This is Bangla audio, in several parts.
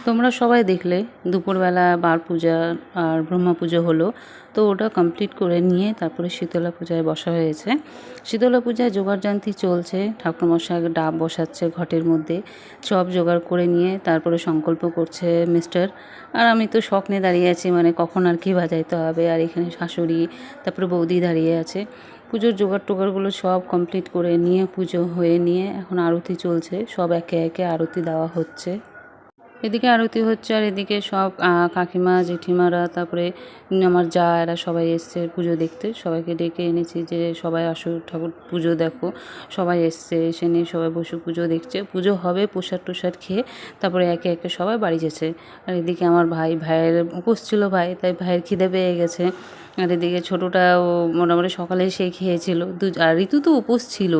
তোমরা সবাই দেখলে দুপুরবেলা বার পূজা আর ব্রহ্মা পুজো হলো। তো ওটা কমপ্লিট করে নিয়ে তারপরে শীতলা পূজায় বসা হয়েছে। শীতলা পূজায় জোগাড়যন্ত্র চলছে, ঠাকুরমশাই ডাব বসাচ্ছে ঘটের মধ্যে, সব জোগাড় করে নিয়ে তারপরে সংকল্প করছে মিস্টার। আর আমি তো শখ নিয়ে দাঁড়িয়ে আছি, মানে কখন আর কি বাজাইতে হবে। আর এখানে শাশুড়ি তারপরে বৌদি দাঁড়িয়ে আছে। পুজোর জোগাড় টোগাড়গুলো সব কমপ্লিট করে নিয়ে পুজো হয়ে নিয়ে এখন আরতি চলছে, সব একে একে আরতি দেওয়া হচ্ছে। এদিকে আরতি হচ্ছে আর এদিকে সব কাকিমা জেঠিমারা তারপরে আমার যা এরা সবাই এসছে পুজো দেখতে। সবাইকে ডেকে এনেছি যে সবাই আসো ঠাকুর পুজো দেখো। সবাই এসছে, এসে নিয়ে সবাই বসে পুজো দেখছে। পুজো হবে, প্রসাদ টসাদ খেয়ে তারপরে একে একে সবাই বাড়ি যাচ্ছে। আর এদিকে আমার ভাইয়ের উপোস ছিল, তাই ভাইয়ের খিদে পেয়ে গেছে। আর এদিকে ছোটোটাও মোটামুটি সকালে সে খেয়েছিল। আর ঋতু তো উপোস ছিল,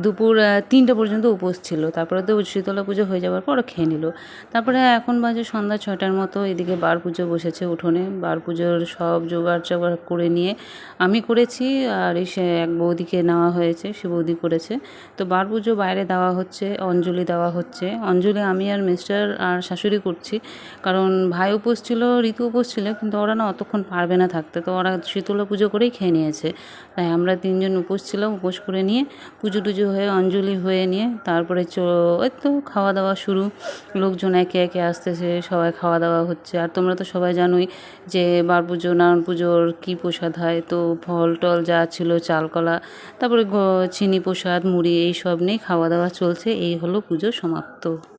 দুপুর 3টা পর্যন্ত উপোস ছিল। তারপরে তো শীতলা পুজো হয়ে যাওয়ার পর খেয়ে নিল। তারপরে এখন বাজে সন্ধ্যা 6টার মতো। এদিকে বার পুজো বসেছে উঠোনে। বার পুজোর সব জোগাড় জোগাড় করে নিয়ে আমি করেছি, আর সে এক বৌদিকে নেওয়া হয়েছে, সে বৌদি করেছে। তো বার পুজো বাইরে দেওয়া হচ্ছে, অঞ্জলি দেওয়া হচ্ছে। অঞ্জলি আমি আর মিস্টার আর শাশুড়ি করছি, কারণ ভাই উপোস ছিল, ঋতু উপোস ছিল, কিন্তু ওরা না অতক্ষণ পারবে না থাকতে। তো ওরা শীতলা পুজো করেই খেয়ে নিয়েছে। তাই আমরা 3জন উপোস ছিলাম, উপোস করে নিয়ে পুজো টুজো হয়ে অঞ্জলি হয়ে নিয়ে তারপরে ওই তো খাওয়া দাওয়া শুরু। লোকজন একে একে আসতেছে, সবাই খাওয়া দাওয়া হচ্ছে। আর তোমরা তো সবাই জানোই যে বার পুজো নারায়ণ পুজোর কী প্রসাদ হয়। তো ফল টল যা ছিল, চাল কলা, তারপরে চিনি প্রসাদ, মুড়ি, এই সব নিয়ে খাওয়া দাওয়া চলছে। এই হলো পুজো সমাপ্ত।